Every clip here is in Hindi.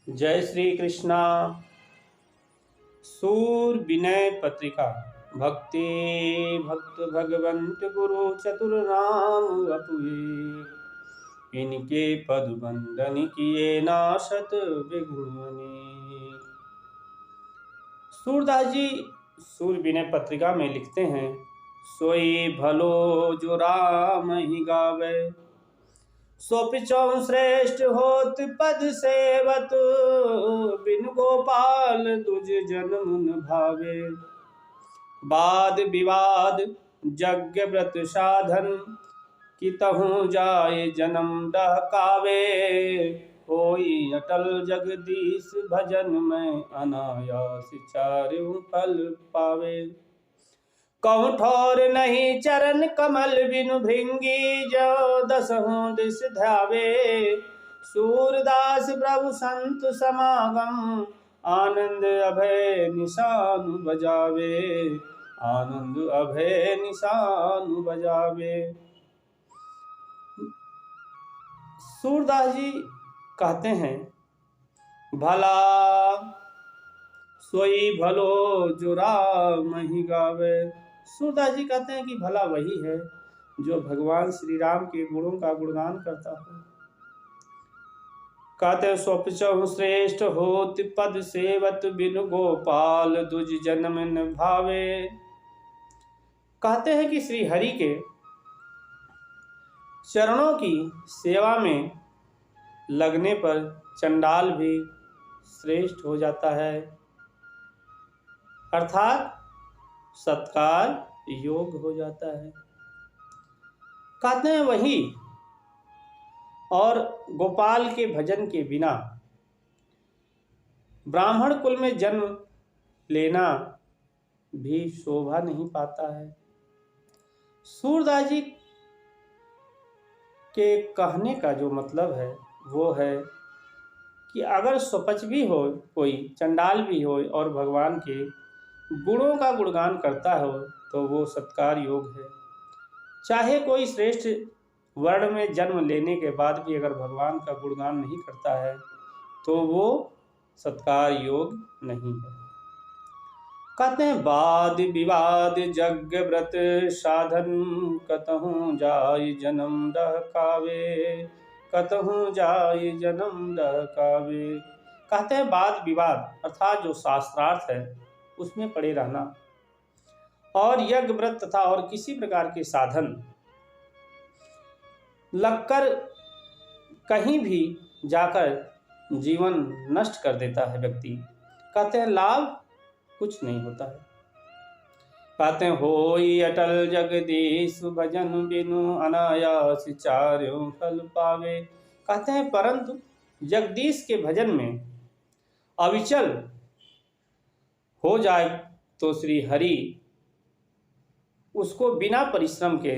जय श्री कृष्णा। सूर विनय पत्रिका। भक्ति भक्त भगवंत गुरु चतुर राम अपुए, इनके पद बंदन किए नाशत विघ्न। सूरदास जी सूर विनय पत्रिका में लिखते हैं, सोई भलो जो राम ही गावे, सो पिछौ श्रेष्ठ होत पद सेवत, बिन गोपाल दुज जन्म न भावे। वाद विवाद यज्ञ व्रत साधन, कि तहु जाय जन्म डहकावे। होई अटल जगदीश भजन में, अनायास चारु फल पावे। कहूँ ठौर नहीं चरण कमल बिनु भृंगी, जो दसहों दिस ध्यावे। सूरदास प्रभु संत समागम, आनंद अभय निशानु बजावे। आनंद अभय निशानु बजावे। सूरदास जी कहते हैं, भला सोई भलो जो राम ही गावे। सूरदास जी कहते हैं कि भला वही है जो भगवान श्री राम के गुणों का गुणगान करता है। कहते स्वपिछौ श्रेष्ठ होत पद सेवत, बिनु गोपाल दुज जन्म न भावे। कहते हैं कि श्री हरि के चरणों की सेवा में लगने पर चंडाल भी श्रेष्ठ हो जाता है, अर्थात सत्कार योग्य हो जाता है। कहते हैं वही और गोपाल के भजन के बिना ब्राह्मण कुल में जन्म लेना भी शोभा नहीं पाता है। सूरदास जी के कहने का जो मतलब है वो है कि अगर स्वपच भी हो, कोई चंडाल भी हो और भगवान के गुणों का गुणगान करता हो तो वो सत्कार योग्य है। चाहे कोई श्रेष्ठ वर्ण में जन्म लेने के बाद भी अगर भगवान का गुणगान नहीं करता है तो वो सत्कार योग्य नहीं है। कहते हैं वाद विवाद यज्ञ व्रत साधन, कतहु जाय जन्म डहकावे। कतहु जाय जन्म डहकावे। कहते हैं वाद विवाद अर्थात जो शास्त्रार्थ है उसमें पड़े रहना, और यज्ञ व्रत तथा और किसी प्रकार के साधन लगकर कहीं भी जाकर जीवन नष्ट कर देता है व्यक्ति। कहते हैं लाभ कुछ नहीं होता है। कहते हैं होई अटल जगदीश भजन, बिनु अनायास चार्यों फल पावे। कहते हैं परंतु जगदीश के भजन में अविचल हो जाए तो श्री हरि उसको बिना परिश्रम के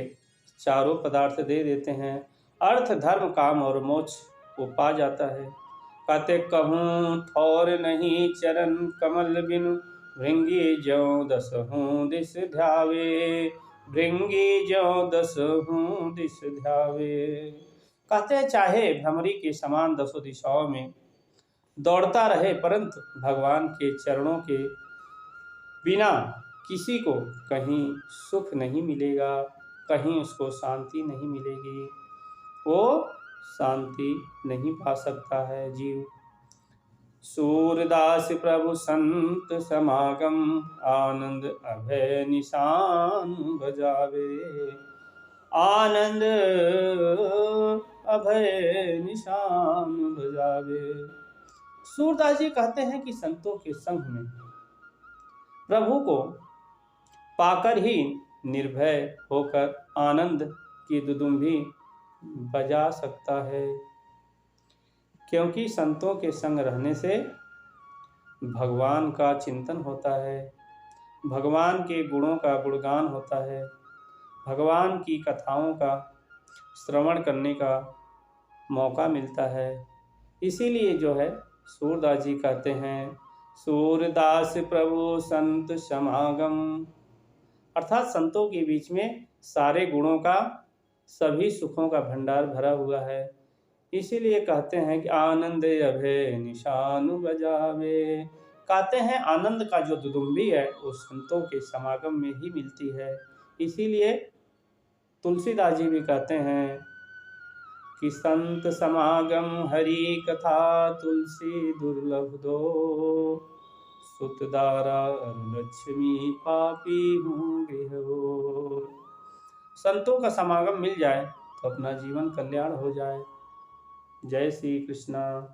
चारों पदार्थ दे देते हैं। अर्थ धर्म काम और मोक्ष वो पा जाता है। कहते कहूँ ठौर नहीं चरण कमल बिनु, भृंगी ज्यों दसहूँ दिस ध्यावे। भृंगी ज्यों दसहूँ दिस ध्यावे। कहते हैं चाहे भ्रमरी के समान दसों दिशाओं में दौड़ता रहे, परंतु भगवान के चरणों के बिना किसी को कहीं सुख नहीं मिलेगा, कहीं उसको शांति नहीं मिलेगी, वो शांति नहीं पा सकता है जीव। सूरदास प्रभु संत समागम, आनंद अभय निशान बजावे। आनंद अभय निशान बजावे। सूरदास जी कहते हैं कि संतों के संग में प्रभु को पाकर ही निर्भय होकर आनंद की दुदुम्भी बजा सकता है, क्योंकि संतों के संग रहने से भगवान का चिंतन होता है, भगवान के गुणों का गुणगान होता है, भगवान की कथाओं का श्रवण करने का मौका मिलता है। इसीलिए जो है सूरदास जी कहते हैं, सूरदास प्रभु संत समागम, अर्थात संतों के बीच में सारे गुणों का, सभी सुखों का भंडार भरा हुआ है। इसीलिए कहते हैं कि आनंद अभय निशानु बजावे। कहते हैं आनंद का जो दुदुम्बी है वो संतों के समागम में ही मिलती है। इसीलिए तुलसीदास जी भी कहते हैं कि संत समागम हरि कथा तुलसी दुर्लभ दो, सुतदारा लक्ष्मी पापी हूँ गृह। संतों का समागम मिल जाए तो अपना जीवन कल्याण हो जाए। जय श्री कृष्णा।